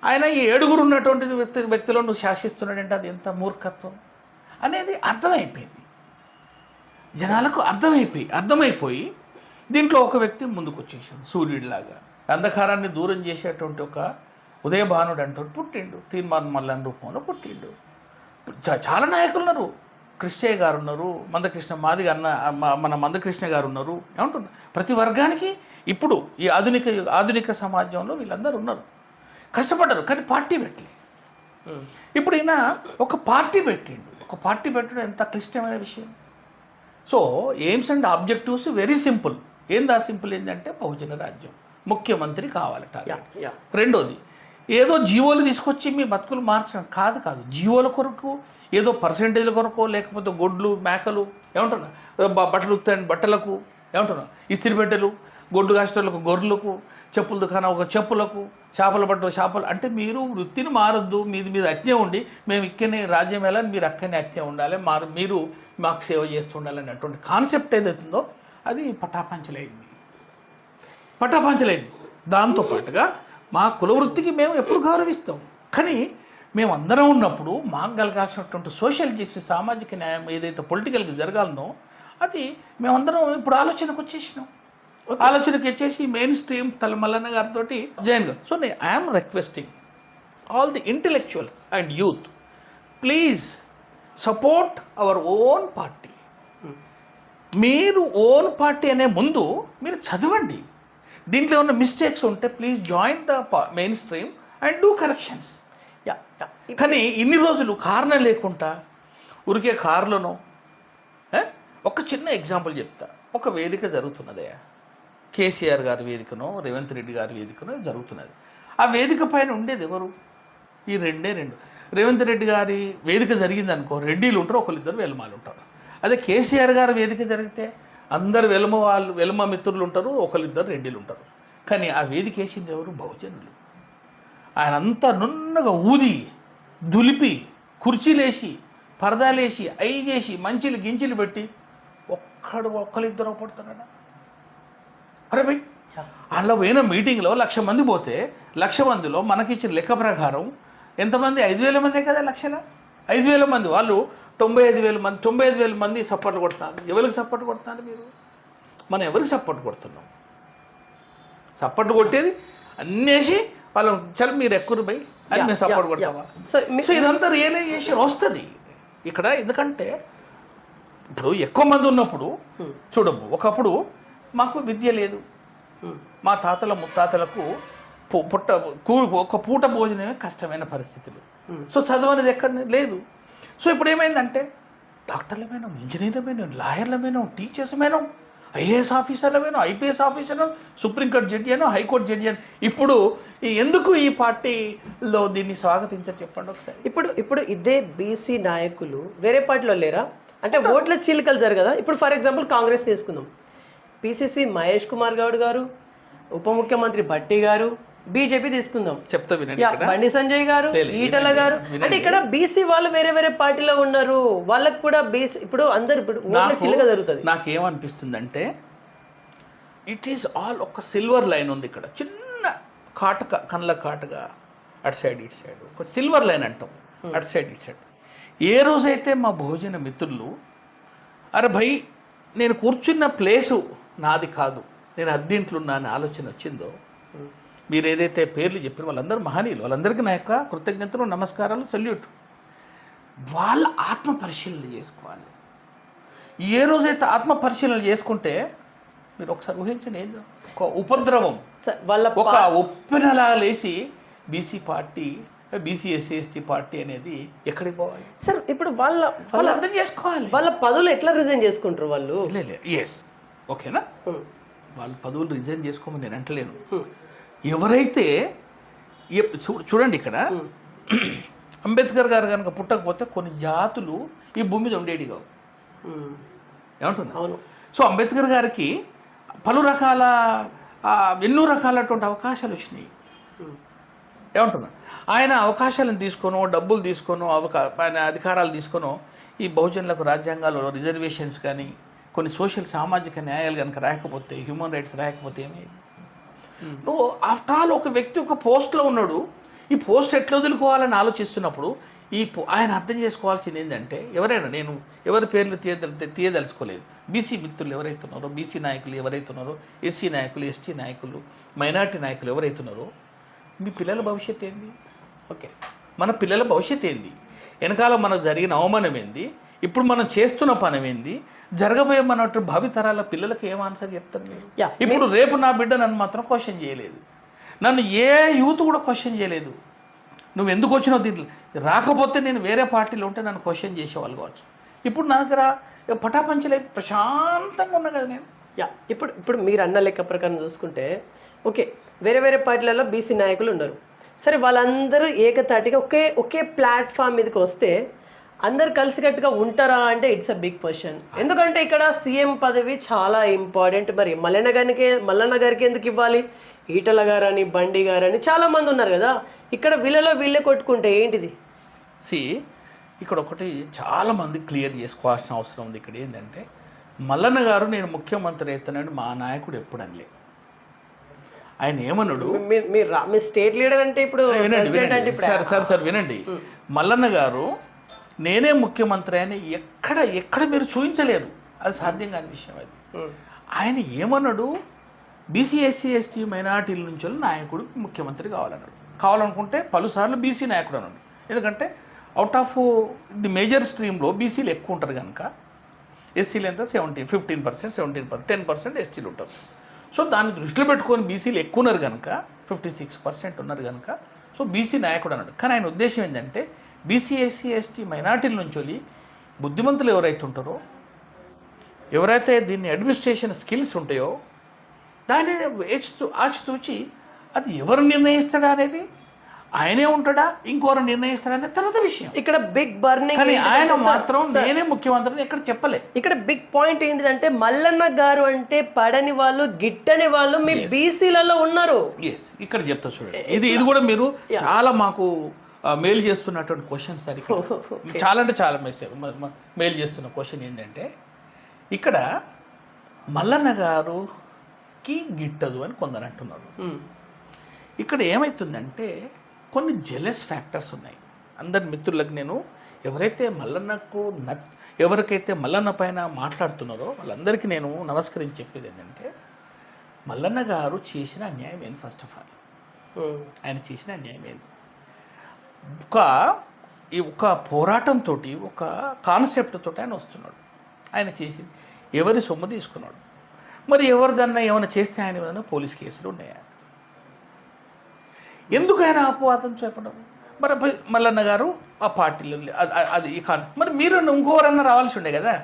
ఆయన ఈ 7 ఉన్నటువంటి వ్యక్తులను నువ్వు శాసిస్తున్నాడంటే అది ఎంత మూర్ఖత్వం అనేది అర్థమైపోయింది జనాలకు. అర్థమైపోయి దీంట్లో ఒక వ్యక్తి ముందుకు వచ్చేసాడు, సూర్యుడిలాగా అంధకారాన్ని దూరం చేసేటువంటి ఒక ఉదయభానుడు అంటూ పుట్టిండు, తీర్మాన్ మల్లన్ రూపంలో పుట్టిండు. చాలా నాయకులు ఉన్నారు, కృష్ణయ్య గారు ఉన్నారు, మందకృష్ణ మాదిగ మన మందకృష్ణ గారు ఉన్నారు. ఏమంటున్నారు, ప్రతి వర్గానికి ఇప్పుడు ఈ ఆధునిక సమాజంలో వీళ్ళందరూ ఉన్నారు, కష్టపడ్డారు, కానీ పార్టీ పెట్టలే. ఇప్పుడు ఈయన ఒక పార్టీ పెట్టడం ఎంత క్లిష్టమైన విషయం. So aims and objectives very simple. Simple ఏంటంటే బహుజన రాజ్యం, ముఖ్యమంత్రి కావాలట. రెండోది ఏదో జీవోలు తీసుకొచ్చి మీ బతుకులు మార్చడం కాదు. జీవోల కొరకు, ఏదో పర్సెంటేజ్ల కొరకు, లేకపోతే గొడ్లు మేకలు, ఏమంటున్నా బట్టలకు, ఏమంటున్నా ఇస్త్రీ పెట్టెలు, గొడ్డు కాస్టర్లకు గొర్రెలకు, చెప్పుల దుకాణం ఒక చెప్పులకు, చేపలు అంటే మీరు వృత్తిని మారొద్దు, మీద అట్నే ఉండి మేము ఇక్కడనే రాజ్యం వెళ్ళాలి, మీరు అక్కడనే అట్నే ఉండాలి, మీరు మాకు సేవ చేస్తూ ఉండాలి అనేటువంటి కాన్సెప్ట్ ఏదైతుందో అది పటాపంచలైంది. దాంతోపాటుగా మా కులవృత్తికి మేము ఎప్పుడు గౌరవిస్తాం, కానీ మేమందరం ఉన్నప్పుడు మాకు కలగాల్సినటువంటి సోషల్ జస్టిస్, సామాజిక న్యాయం ఏదైతే పొలిటికల్గా జరగాలనో అది మేమందరం ఇప్పుడు ఆలోచనకు వచ్చేసి మెయిన్ స్ట్రీమ్ మల్లన్న గారితో జైన్ గారు. So I'm requesting all the intellectuals and youth, please support our own party. మీరు ఓన్ పార్టీ అనే ముందు మీరు చదవండి, దీంట్లో ఏమైనా మిస్టేక్స్ ఉంటే please join the main stream and do corrections. కానీ ఇన్ని రోజులు కారణం లేకుండా ఉరికే కారులోనో, ఒక చిన్న ఎగ్జాంపుల్ చెప్తా. ఒక వేదిక జరుగుతున్నదే, కేసీఆర్ గారి వేదికనో రేవంత్ రెడ్డి గారి వేదికనో జరుగుతున్నది. ఆ వేదిక పైన ఉండేది ఎవరు? ఈ రెండే. రేవంత్ రెడ్డి గారి వేదిక జరిగిందనుకో, రెడ్డిలు ఉంటారు, ఒకరిద్దరు వెల్మాలు ఉంటారు. అదే కేసీఆర్ గారి వేదిక జరిగితే అందరు వెలుమ మిత్రులు ఉంటారు, ఒకరిద్దరు రెడ్డిలు ఉంటారు. కానీ ఆ వేదిక వేసింది ఎవరు? బహుజనులు. ఆయన అంతా నున్నగా ఊది దులిపి కుర్చీలేసి పరదాలేసి అయి చేసి మంచిలు గించిలు పెట్టి ఒక్కరిద్దరు పడుతున్నాడా? అరే భయ్, అందులో పోయిన మీటింగ్లో 1,00,000 మంది పోతే 1,00,000 మందిలో మనకిచ్చిన లెక్క ప్రకారం ఎంతమంది? 5,000 మందే కదా. 5,000 మంది వాళ్ళు 95,000 మంది సపోర్ట్ కొడతారు. ఎవరికి సపోర్ట్ కొడతారు మీరు? మనం ఎవరికి సపోర్ట్ కొడుతున్నాం? సపోర్ట్ కొట్టేది అన్నేసి వాళ్ళు చల్ మీరు ఎక్కువ పోయి అని మేము సపోర్ట్ కొడతామా? సో ఇదంతా రియలైజేషన్ వస్తుంది ఇక్కడ. ఎందుకంటే ఇప్పుడు ఎక్కువ మంది ఉన్నప్పుడు చూడము, ఒకప్పుడు మాకు విద్య లేదు, మా తాతల ముత్తాతలకు ఒక పూట భోజనమే కష్టమైన పరిస్థితులు. సో చదువు ఎక్కడ లేదు. సో ఇప్పుడు ఏమైందంటే డాక్టర్లమైనా, ఇంజనీర్లమైనా, లాయర్లమైనా, టీచర్స్మైనా, ఐఏఎస్ ఆఫీసర్లమైనా, ఐపీఎస్ ఆఫీసర్లు, సుప్రీంకోర్టు జడ్జి అయినా, హైకోర్టు జడ్జి అని. ఇప్పుడు ఎందుకు ఈ పార్టీలో దీన్ని స్వాగతించారు చెప్పండి ఒకసారి. ఇప్పుడు ఇదే బీసీ నాయకులు వేరే పార్టీలో లేరా? అంటే ఓట్ల చీలికలు జరగదా? ఇప్పుడు ఫర్ ఎగ్జాంపుల్ కాంగ్రెస్ తీసుకుందాం. పిసిసి మహేష్ కుమార్ గౌడ్ గారు, ఉప ముఖ్యమంత్రి భట్టి గారు. బీజేపీ తీసుకుందాం, చెప్తా వినండి. బండి సంజయ్ గారు, ఈటల గారు. అంటే ఇక్కడ బీసీ వాళ్ళు వేరే వేరే పార్టీలో ఉన్నారు. వాళ్ళకు కూడా బీసీ ఇప్పుడు అందరు ఇప్పుడు ఓట్ల చీలిక జరుగుతుంది. నాకేమనిపిస్తుంది అంటే ఇట్ ఈస్ ఆల్ ఒక సిల్వర్ లైన్ ఉంది ఇక్కడ, చిన్న కాటుక, కళ్ళ కాటుగా అటు సైడ్ ఇటు సైడ్ ఒక సిల్వర్ లైన్ అంటాం, అటు సైడ్ ఇటు సైడ్. ఏ రోజైతే మా బహుజన మిత్రులు అరే భయ్ నేను కూర్చున్న ప్లేసు నాది కాదు, నేను అద్దీంట్లున్నా అని ఆలోచన వచ్చిందో, మీరు ఏదైతే పేర్లు చెప్పారో వాళ్ళందరూ మహనీయులు, వాళ్ళందరికీ నా యొక్క కృతజ్ఞతలు, నమస్కారాలు, సల్యూట్. వాళ్ళ ఆత్మ పరిశీలన చేసుకోవాలి. ఏ రోజైతే ఆత్మ పరిశీలన చేసుకుంటే మీరు ఒకసారి ఊహించండి, ఏందో ఒక ఉపద్రవం ఒక ఉప్పెనలా లేచి BC party, BC SC ST party అనేది ఎక్కడికి పోవాలి సార్? ఇప్పుడు వాళ్ళు అర్థం చేసుకోవాలి. వాళ్ళ పదవులు ఎట్లా రిజైన్ చేసుకుంటారు వాళ్ళు? ఎస్ ఓకేనా, వాళ్ళ పదవులు రిజైన్ చేసుకోమని నేను అంటలేను. ఎవరైతే చూడండి ఇక్కడ అంబేద్కర్ గారు కనుక పుట్టకపోతే కొన్ని జాతులు ఈ భూమి మీద ఉండేవి కావు. ఏమంటున్నా? సో అంబేద్కర్ గారికి పలు రకాల ఎన్నో రకాలటువంటి అవకాశాలు వచ్చినాయి. ఏమంటున్నా? ఆయన అవకాశాలను తీసుకోనో, డబ్బులు తీసుకోనో, ఆయన అధికారాలు తీసుకోనో ఈ బహుజనులకు రాజ్యాంగాల్లో రిజర్వేషన్స్ కానీ కొన్ని సోషల్ సామాజిక న్యాయాలు కనుక రాయకపోతే, హ్యూమన్ రైట్స్ రాయకపోతే ఏమైంది? నువ్వు ఆఫ్టర్ ఆల్ ఒక వ్యక్తి ఒక పోస్ట్లో ఉన్నాడు, ఈ పోస్ట్ ఎట్లా వదులుకోవాలని ఆలోచిస్తున్నప్పుడు ఆయన అర్థం చేసుకోవాల్సింది ఏంటంటే, ఎవరైనా నేను ఎవరి పేర్లు తీయదలుచుకోలేదు, బీసీ మిత్రులు ఎవరైతే ఉన్నారో, బీసీ నాయకులు ఎవరైతే ఉన్నారో, ఎస్సీ నాయకులు, ఎస్టీ నాయకులు, మైనార్టీ నాయకులు ఎవరైతే ఉన్నారో, మీ పిల్లల భవిష్యత్తు ఏంది? ఓకే, మన పిల్లల భవిష్యత్తు ఏంది? వెనకాల మనకు జరిగిన అవమానం ఏంది? ఇప్పుడు మనం చేస్తున్న పని ఏంది? జరగబోయే మన భావితరాల పిల్లలకి ఏం ఆన్సర్ చెప్తారు మీరు? ఇప్పుడు రేపు నా బిడ్డ నన్ను మాత్రం క్వశ్చన్ చేయలేదు, నన్ను ఏ యూత్ కూడా క్వశ్చన్ చేయలేదు, నువ్వు ఎందుకు వచ్చినావు దీంట్లో, రాకపోతే నేను వేరే పార్టీలో ఉంటే నన్ను క్వశ్చన్ చేసేవాళ్ళు కావచ్చు. ఇప్పుడు నా దగ్గర పటాపంచలై ప్రశాంతంగా ఉన్నా కదా నేను. ఇప్పుడు మీరు అన్న లెక్క ప్రకారం చూసుకుంటే ఓకే, వేరే వేరే పార్టీలలో బీసీ నాయకులు ఉన్నారు. సరే, వాళ్ళందరూ ఏకతాటిగా ఒకే ప్లాట్ఫామ్ మీదకి వస్తే అందరు కలిసికట్టుగా ఉంటారా అంటే ఇట్స్ అ బిగ్ క్వశ్చన్. ఎందుకంటే ఇక్కడ సీఎం పదవి చాలా ఇంపార్టెంట్. మరి మల్లన్న గారికి ఎందుకు ఇవ్వాలి? ఈటల గారని, బండి గారని చాలా మంది ఉన్నారు కదా. ఇక్కడ వీళ్ళలో వీళ్ళే కొట్టుకుంటే ఏంటిది? ఇక్కడ ఒకటి చాలా మంది క్లియర్ చేసుకోవాల్సిన అవసరం ఉంది. ఇక్కడ ఏంటంటే మల్లన్న గారు నేను ముఖ్యమంత్రి అవుతానని మా నాయకుడు ఎప్పుడు అనలే. ఆయన ఏమన్నాడు, మీ స్టేట్ లీడర్ అంటే ఇప్పుడు సార్ వినండి, మల్లన్న గారు నేనే ముఖ్యమంత్రి అని ఎక్కడ మీరు చూపించలేరు, అది సాధ్యం కాని విషయం. అది ఆయన ఏమన్నాడు, బీసీ ఎస్సీ ఎస్టీ మైనార్టీల నుంచి నాయకుడు ముఖ్యమంత్రి కావాలనుకుంటే పలుసార్లు బీసీ నాయకుడు అన్నాడు. ఎందుకంటే అవుట్ ఆఫ్ ది మేజర్ స్ట్రీమ్లో బీసీలు ఎక్కువ ఉంటారు కనుక, ఎస్సీలు ఎంత 15%, 17%, 10% ఎస్టీలు ఉంటారు. సో దాన్ని దృష్టిలో పెట్టుకొని బీసీలు ఎక్కువ ఉన్నారు కనుక, 56% ఉన్నారు కనుక, సో బీసీ నాయకుడు అన్నాడు. కానీ ఆయన ఉద్దేశం ఏంటంటే బీసీ ఎస్సీ ఎస్టీ మైనార్టీల నుంచి బుద్ధిమంతులు ఎవరైతే ఉంటారో, ఎవరైతే దీన్ని అడ్మినిస్ట్రేషన్ స్కిల్స్ ఉంటాయో, దాన్ని ఆచితూచి అది ఎవరు నిర్ణయిస్తాడా అనేది ఆయనే ఉంటాడా ఇంకోరు నిర్ణయిస్తారనే తర్వాత విషయం. ఇక్కడ బిగ్ బర్నింగ్ కానీ ఆయన మాత్రం నేనే ముఖ్యమంత్రిని ఎక్కడ చెప్పలే. ఇక్కడ బిగ్ పాయింట్ ఏంటిదంటే మల్లన్న గారు అంటే పడని వాళ్ళు గిట్టని వాళ్ళు మీ బీసీలలో ఉన్నారు. ఇక్కడ చెప్తా చూడండి, ఇది కూడా మీరు చాలా మాకు మెయిల్ చేస్తున్నటువంటి క్వశ్చన్ సరి చాలా అంటే చాలా మెయిల్ చేస్తున్న క్వశ్చన్ ఏంటంటే ఇక్కడ మల్లన్న గారుకి గిట్టదు అని కొందరు అంటున్నారు. ఇక్కడ ఏమవుతుందంటే కొన్ని జెలస్ ఫ్యాక్టర్స్ ఉన్నాయి. అందరి మిత్రులకు నేను ఎవరైతే మల్లన్న పైన మాట్లాడుతున్నారో వాళ్ళందరికీ నేను నమస్కరించి చెప్పేది ఏంటంటే మల్లన్న గారు చేసిన అన్యాయం ఏంది? ఫస్ట్ ఆఫ్ ఆల్ ఆయన చేసిన అన్యాయం ఏంది? ఒక పోరాటంతో ఒక కాన్సెప్ట్ తోటి ఆయన వస్తున్నాడు. ఆయన చేసింది ఎవరి సొమ్ము తీసుకున్నాడు. మరి ఎవరిదన్నా ఏమైనా చేస్తే ఆయన ఏమైనా పోలీస్ కేసులు ఉన్నాయా? ఎందుకు ఆయన అపవాదం చెప్పడం? మరి మల్లన్న గారు ఆ పార్టీలో అది మరి మీరు ఇంకోరన్నా రావాల్సి ఉండే కదా.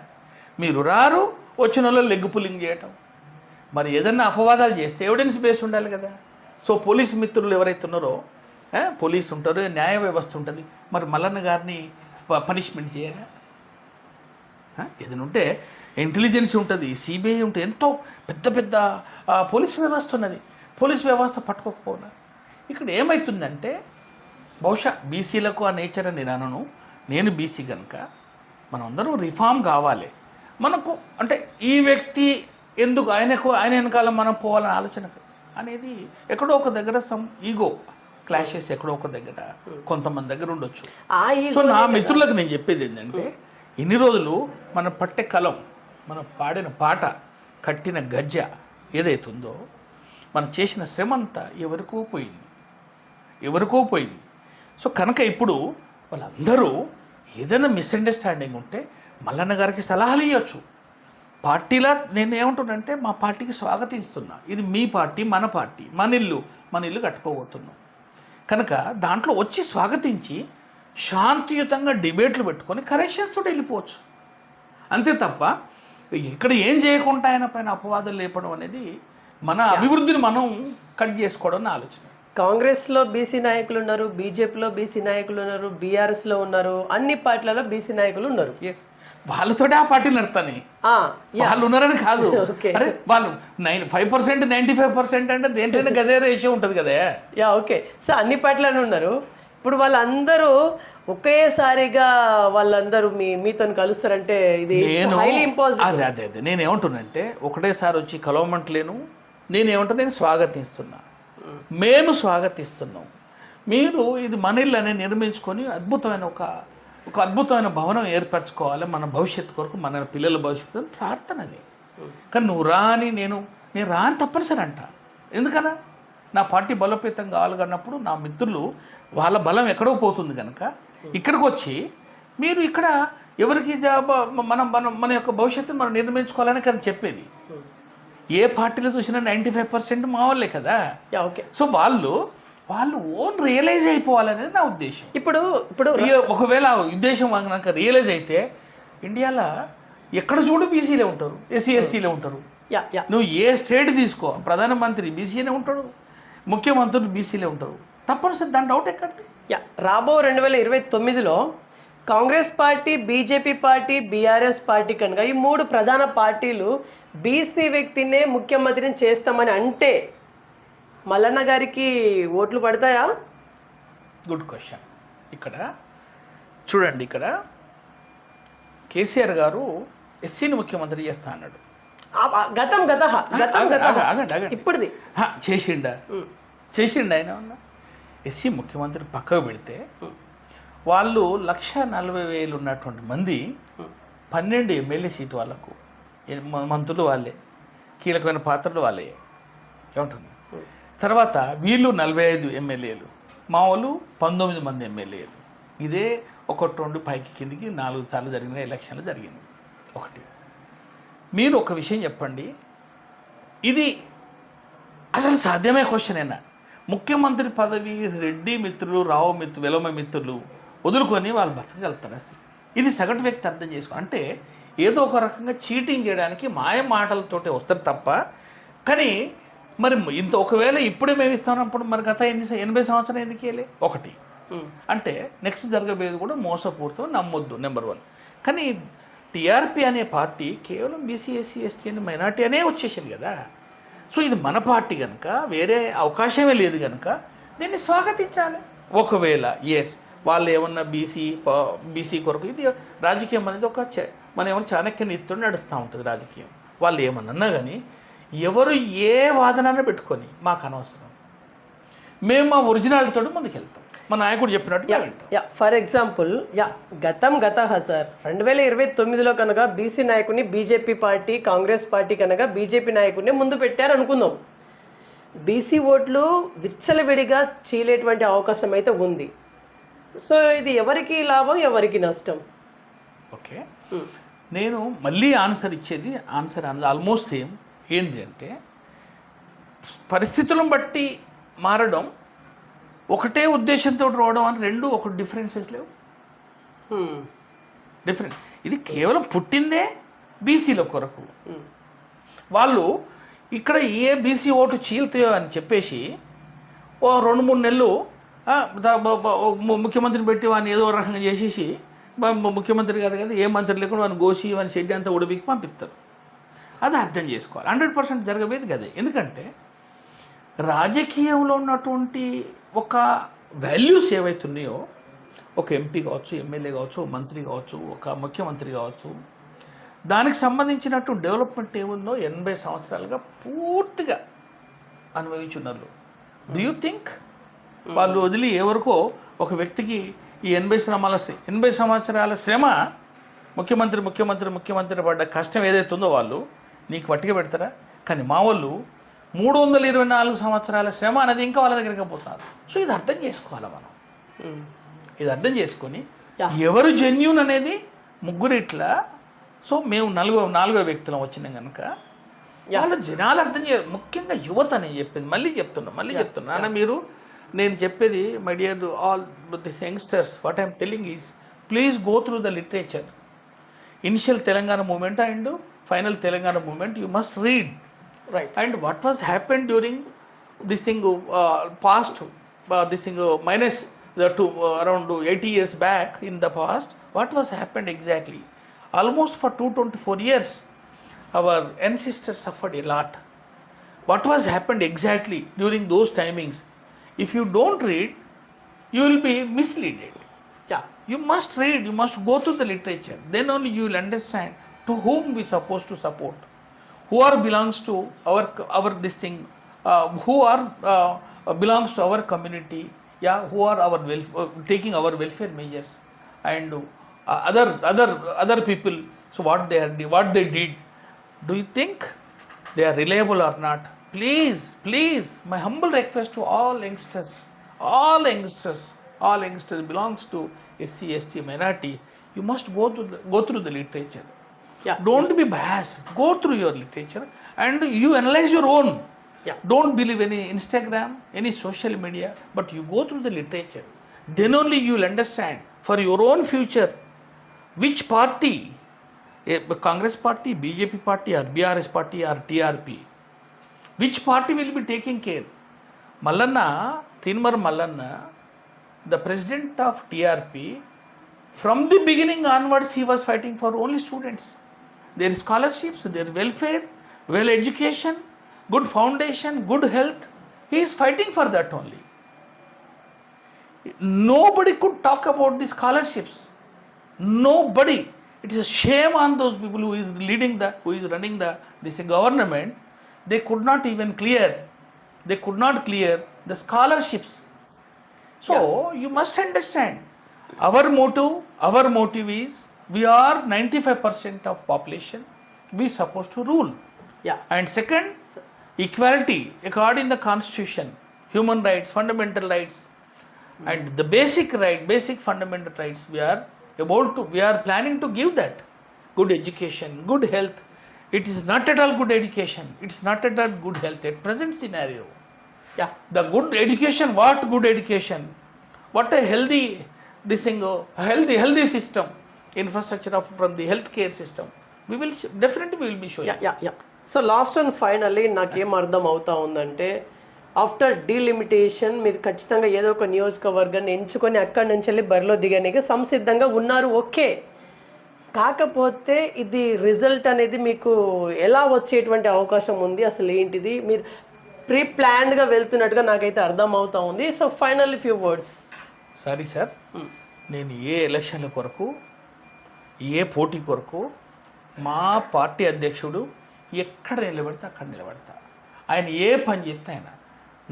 మీరు రారు, వచ్చిన వాళ్ళు లెగ్ పుల్లింగ్ చేయటం. మరి ఏదన్నా అపవాదాలు చేస్తే ఎవిడెన్స్ బేస్ ఉండాలి కదా. సో పోలీసు మిత్రులు ఎవరైతే ఉన్నారో, పోలీసు ఉంటారు, న్యాయ వ్యవస్థ ఉంటుంది. మరి మల్లన్న గారిని పనిష్మెంట్ చేయాలా? ఏదైనా ఉంటే ఇంటెలిజెన్స్ ఉంటుంది, సిబిఐ ఉంటుంది, ఎంతో పెద్ద పెద్ద పోలీస్ వ్యవస్థ ఉన్నది. పోలీస్ వ్యవస్థ పట్టుకోకపోనా? ఇక్కడ ఏమవుతుందంటే బహుశా బీసీలకు ఆ నేచర్ అని నేను నేను బీసీ కనుక మనం అందరం రిఫార్మ్ కావాలి. మనకు అంటే ఈ వ్యక్తి ఎందుకు ఆయన వెనకాల మనం పోవాలని ఆలోచన అనేది ఎక్కడో ఒక దగ్గర సమ్ ఈగో క్లాషెస్ ఎక్కడో ఒక దగ్గర కొంతమంది దగ్గర ఉండొచ్చు. సో నా మిత్రులకు నేను చెప్పేది ఏంటంటే ఇన్ని రోజులు మనం పట్టే కలం, మనం పాడిన పాట, కట్టిన గజ్జ ఏదైతుందో మనం చేసిన శ్రమ అంతా ఎవరికో పోయింది. సో కనుక ఇప్పుడు వాళ్ళందరూ ఏదైనా మిస్అండర్స్టాండింగ్ ఉంటే మల్లన్న గారికి సలహాలు ఇవ్వచ్చు. పార్టీలా నేను ఏమంటున్నానంటే మా పార్టీకి స్వాగతిస్తున్నా. ఇది మీ పార్టీ, మన పార్టీ, మన ఇల్లు కట్టుకోబోతున్నాం కనుక దాంట్లో వచ్చి స్వాగతించి శాంతియుతంగా డిబేట్లు పెట్టుకొని కరెక్షన్స్ తోటి వెళ్ళిపోవచ్చు. అంతే తప్ప ఇక్కడ ఏం చేయకుండా ఆయన పైన అపవాదాలు లేపడం అనేది మన అభివృద్ధిని మనం కట్ చేసుకోవడం నా ఆలోచన. కాంగ్రెస్లో బీసీ నాయకులు ఉన్నారు, బీజేపీలో బీసీ నాయకులు ఉన్నారు, బీఆర్ఎస్లో ఉన్నారు, అన్ని పార్టీలలో బీసీ నాయకులు ఉన్నారు. వాళ్ళతోటే ఆ పార్టీ నడతాయి. వాళ్ళు ఉన్నారని కాదు, అరే వాళ్ళు 5% 95% అంటే దేంట్లోనే గదే రేషియో ఉంటుంది కదా. ఓకే. సో అన్ని పార్టీలను ఉన్నారు. ఇప్పుడు వాళ్ళందరూ ఒకేసారిగా వాళ్ళందరూ మీతో కలుస్తారంటే ఇది హైలీ ఇంపాసిబుల్. అదే నేనేమంటున్నానంటే ఒకటేసారి వచ్చి కలవమంటలేను. నేను స్వాగతిస్తున్నా, మేము స్వాగతిస్తున్నాం. మీరు ఇది మన ఇల్లు అనేది నిర్మించుకొని అద్భుతమైన ఒక అద్భుతమైన భవనం ఏర్పరచుకోవాలి మన భవిష్యత్తు కొరకు, మన పిల్లల భవిష్యత్తు ప్రార్థన అది. కానీ నువ్వు రాని నేను రాని తప్పనిసరి అంట. ఎందుకన్నా నా పార్టీ బలోపేతం కావాలన్నప్పుడు నా మిత్రులు వాళ్ళ బలం ఎక్కడో పోతుంది కనుక ఇక్కడికి వచ్చి మీరు ఇక్కడ ఎవరికి మన యొక్క భవిష్యత్తును మనం నిర్మించుకోవాలని కానీ చెప్పేది. ఏ పార్టీలో చూసినా 95% మా వాళ్ళే కదా. సో వాళ్ళు ఓన్ రియలైజ్ అయిపోవాలనేది నా ఉద్దేశం. ఇప్పుడు ఒకవేళ ఉద్దేశం కనుక రియలైజ్ అయితే ఇండియాలో ఎక్కడ చూడు బీసీలే ఉంటారు, ఎస్సీ ఎస్టీలే ఉంటారు. నువ్వు ఏ స్టేట్ తీసుకో, ప్రధానమంత్రి బీసీనే ఉంటాడు, ముఖ్యమంత్రులు బీసీలే ఉంటారు. తప్పనిసరి దాని డౌట్ ఎక్కడ. రాబో 2029లో Congress party, BJP party, BRS party కనుక ఈ 3 ప్రధాన పార్టీలు బీసీ వ్యక్తినే ముఖ్యమంత్రిని చేస్తామని అంటే మల్లన్న గారికి ఓట్లు పడతాయా? Good question. ఇక్కడ చూడండి, ఇక్కడ కేసీఆర్ గారు ఎస్సీని ముఖ్యమంత్రి చేస్తా అన్నాడు. ఇప్పుడుది చేసిండు ఆయన. ఎస్సీ ముఖ్యమంత్రి పక్కకు పెడితే వాళ్ళు 140,000 ఉన్నటువంటి మంది 12 ఎమ్మెల్యే సీటు వాళ్ళకు, మంత్రులు వాళ్ళే, కీలకమైన పాత్రలు వాళ్ళే ఏమంటుంది. తర్వాత వీళ్ళు 45 ఎమ్మెల్యేలు, మా వాళ్ళు 19 మంది ఎమ్మెల్యేలు. ఇదే 1-2 పైకి కిందికి 4 సార్లు జరిగిన ఎలక్షన్లు జరిగింది. ఒకటి మీరు ఒక విషయం చెప్పండి, ఇది అసలు సాధ్యమే క్వశ్చన్ అయినా? ముఖ్యమంత్రి పదవి రెడ్డి మిత్రులు, రావు మిత్రులు, వెలమ మిత్రులు వదులుకొని వాళ్ళు బతకగలుగుతారు. అసలు ఇది సగటు వ్యక్తి అర్థం చేసుకో. అంటే ఏదో ఒక రకంగా చీటింగ్ చేయడానికి మాయ మాటలతోటే వస్తారు తప్ప, కానీ మరి ఇంత ఒకవేళ ఇప్పుడే మేము ఇస్తానప్పుడు మరి గత 80 సంవత్సరం ఎందుకు వెళ్ళే ఒకటి అంటే నెక్స్ట్ జరగబోయేది కూడా మోసపూరితం, నమ్మొద్దు. నెంబర్ 1. కానీ టీఆర్పీ అనే పార్టీ కేవలం బీసీ, ఎస్సీ, ఎస్టీ అని మైనార్టీ అనే వచ్చేసింది కదా. సో ఇది మన పార్టీ కనుక వేరే అవకాశమే లేదు కనుక దీన్ని స్వాగతించాలి. ఒకవేళ వాళ్ళు ఏమన్నా బీసీ కొరకు, ఇది రాజకీయం అనేది మన ఏమన్నా చాణక్య నీతితో నడుస్తూ ఉంటుంది రాజకీయం. వాళ్ళు ఏమన్నా కానీ ఎవరు ఏ వాదనను పెట్టుకొని మాకు అనవసరం, మేము మా ఒరిజినాలిటీతో ముందుకెళ్తాం. మా నాయకుడు చెప్పినట్టు ఫర్ ఎగ్జాంపుల్ గతం సార్ 2029లో కనుక బీసీ నాయకుడిని బీజేపీ పార్టీ, కాంగ్రెస్ పార్టీ కనుక బీజేపీ నాయకుడిని ముందు పెట్టారు అనుకుందాం. బీసీ ఓట్లు విచ్చలవిడిగా చీలేటువంటి అవకాశం అయితే ఉంది. సో ఇది ఎవరికి లాభం, ఎవరికి నష్టం? ఓకే, నేను మళ్ళీ ఆన్సర్ అనేది ఆల్మోస్ట్ సేమ్. ఏంటి అంటే పరిస్థితులను బట్టి మారడం, ఒకటే ఉద్దేశంతో రావడం అని రెండు ఒక డిఫరెన్సెస్ లేవు. డిఫరెంట్. ఇది కేవలం పుట్టిందే బీసీల కొరకు. వాళ్ళు ఇక్కడ ఏ బీసీ ఓటు చీలుతాయో అని చెప్పేసి ఓ 2-3 నెలలు ముఖ్యమంత్రిని పెట్టి వాడిని ఏదో రకంగా చేసేసి, ముఖ్యమంత్రి కాదు కదా ఏ మంత్రి లేకుండా వాడిని గోసి వాని షెడ్డి అంతా ఉడిపికి పంపిస్తారు. అది అర్థం చేసుకోవాలి. 100% జరగబోయేది కదే. ఎందుకంటే రాజకీయంలో ఉన్నటువంటి ఒక వాల్యూస్ ఏవైతున్నాయో, ఒక ఎంపీ కావచ్చు, ఎమ్మెల్యే కావచ్చు, మంత్రి కావచ్చు, ఒక ముఖ్యమంత్రి కావచ్చు, దానికి సంబంధించినట్టు డెవలప్మెంట్ ఏముందో 80 సంవత్సరాలుగా పూర్తిగా అనుభవించున్నారు. డూ యూ థింక్ వాళ్ళు వదిలి ఎవరికో ఒక వ్యక్తికి ఈ 80 సంవత్సరాల శ్రమ, ముఖ్యమంత్రి పడ్డ కష్టం ఏదైతుందో వాళ్ళు నీకు పట్టిక పెడతారా? కానీ మా వాళ్ళు 324 సంవత్సరాల శ్రమ అనేది ఇంకా వాళ్ళ దగ్గరికి పోతున్నారు. సో ఇది అర్థం చేసుకోవాలి మనం. ఇది అర్థం చేసుకొని ఎవరు జెన్యూన్ అనేది ముగ్గురు ఇట్లా. సో మేము నాలుగో వ్యక్తులం వచ్చినాం కనుక వాళ్ళు జనాలు అర్థం ముఖ్యంగా యువత అని చెప్పింది. మళ్ళీ చెప్తున్నా నాన్న, మీరు నేను చెప్పేది my dear all this youngsters, what I'm telling is please go through the literature. Initial Telangana movement and final Telangana movement you must read. Right. And what was happened during this thing past, this thing minus the around 80 years back in the past, what was happened exactly? Almost for 224 years, our ancestors suffered a lot. What was happened exactly during those timings? If you don't read, you will be misled. Yeah. You must read, you must go through the literature. Then only you will understand to whom we supposed to support. Who are belongs to our this thing, who are belongs to our community, who are our taking our welfare measures, and other people. So what they did, do you think they are reliable or not? Please, my humble request to all youngsters belongs to SC, ST, minority. You must go through the literature. Yeah. Don't be biased. Go through your literature and you analyze your own. Yeah. Don't believe any Instagram, any social media, but you go through the literature. Then only you will understand for your own future which party, Congress party, BJP party, or BRS party, or TRP, which party will be taking care. Tinmar Mallanna, the president of TRP, from the beginning onwards he was fighting for only students. Their scholarships, their welfare, well education, good foundation, good health. He is fighting for that only. Nobody could talk about the scholarships. Nobody. It is a shame on those people who is running this government. They could not even clear. They could not clear the scholarships. So you must understand. Our motive is, we are 95% of population, we supposed to rule. Yeah. And second, equality according the constitution, human rights, fundamental rights, and the basic fundamental rights we are planning to give that. Good education, good health. It is not at all good education, it is not at all good health at present scenario. Yeah. The good education, what good education? What a healthy system, infrastructure from the healthcare system. We will definitely be showing. Yeah. So last and finally నాకేం అర్థం అవుతా ఉందంటే, ఆఫ్టర్ డీలిమిటేషన్ మీరు ఖచ్చితంగా ఏదో ఒక నియోజకవర్గాన్ని ఎంచుకొని అక్కడి నుంచి వెళ్ళి బరిలో దిగడానికి సంసిద్ధంగా ఉన్నారు, ఓకే. కాకపోతే ఇది రిజల్ట్ అనేది మీకు ఎలా వచ్చేటువంటి అవకాశం ఉంది, అసలు ఏంటిది? మీరు ప్రీ ప్లాన్డ్గా వెళ్తున్నట్టుగా నాకైతే అర్థం అవుతా ఉంది. So final few words. Sorry sir, నేను ఏ ఎలక్షన్ల కొరకు, ఏ పోటీ కొరకు మా పార్టీ అధ్యక్షుడు ఎక్కడ నిలబెడితే అక్కడ నిలబెడతా. ఆయన ఏ పని చెప్తే ఆయన,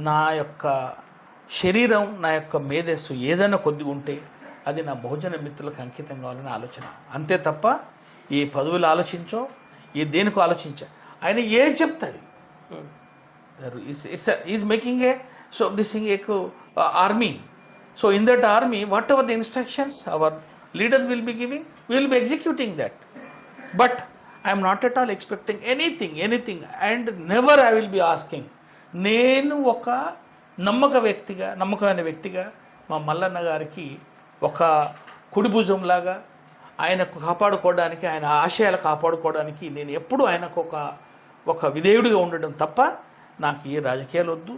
నా యొక్క శరీరం, నా యొక్క మేధస్సు ఏదైనా కొద్దిగా ఉంటే అది నా బహుజన మిత్రులకు అంకితం కావాలని ఆలోచన, అంతే తప్ప ఏ పదవులు ఆలోచించో, ఏ దేనికో ఆలోచించా. ఆయన ఏ చెప్తుంది is making a so this thing A army. So in that army what ever the instructions our leader will be giving, we will be executing that. But I am not at all expecting anything and never I will be asking. నేను ఒక నమ్మకమైన వ్యక్తిగా మా మల్లన్న గారికి ఒక కుడి భుజంలాగా ఆయనకు కాపాడుకోవడానికి, ఆయన ఆశయాలు కాపాడుకోవడానికి నేను ఎప్పుడూ ఆయనకు ఒక విధేయుడిగా ఉండడం తప్ప నాకు ఏ రాజకీయాలు వద్దు,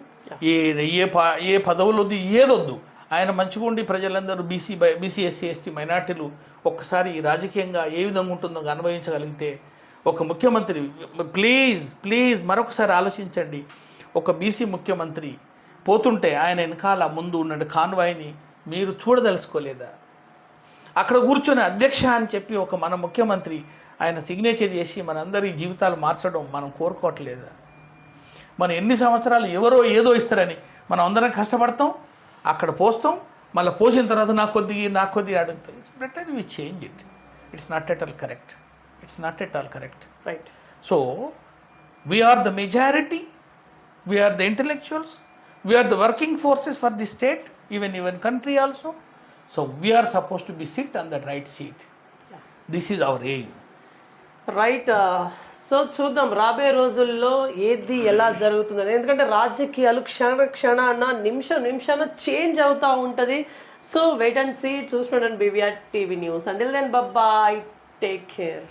ఏ పదవులు వద్దు, ఏదొద్దు. ఆయన మంచిగా ఉండి ప్రజలందరూ బీసీ ఎస్సీ ఎస్టీ మైనార్టీలు ఒక్కసారి రాజకీయంగా ఏ విధంగా ఉంటుందో అనుభవించగలిగితే, ఒక ముఖ్యమంత్రి ప్లీజ్ మరొకసారి ఆలోచించండి. ఒక బీసీ ముఖ్యమంత్రి పోతుంటే ఆయన వెనకాల ముందు ఉన్న కాన్వాయ్ని మీరు చూడదలుచుకోలేదా? అక్కడ కూర్చొని అధ్యక్ష అని చెప్పి ఒక మన ముఖ్యమంత్రి ఆయన సిగ్నేచర్ చేసి మనందరి జీవితాలు మార్చడం మనం కోరుకోవట్లేదా? మనం ఎన్ని సంవత్సరాలు ఎవరో ఏదో ఇస్తారని మనం అందరం కష్టపడతాం, అక్కడ పోస్తాం, మళ్ళీ పోసిన తర్వాత నాకు కొద్దిగా అడుగుతాయి. It's better we change it. It's not at all correct. Right. So we are the majority, we are the intellectuals, we are the working forces for the state, even country also. So we are supposed to be sit on that right seat. This is our aim. Right. So చూద్దాం రాబోయే రోజుల్లో ఏది ఎలా జరుగుతుందని. ఎందుకంటే రాజకీయాలు క్షణాన నిమిషాన చేంజ్ అవుతూ ఉంటుంది. So wait and see. చూస్తున్నాను BVR TV news. Until then bye, take care.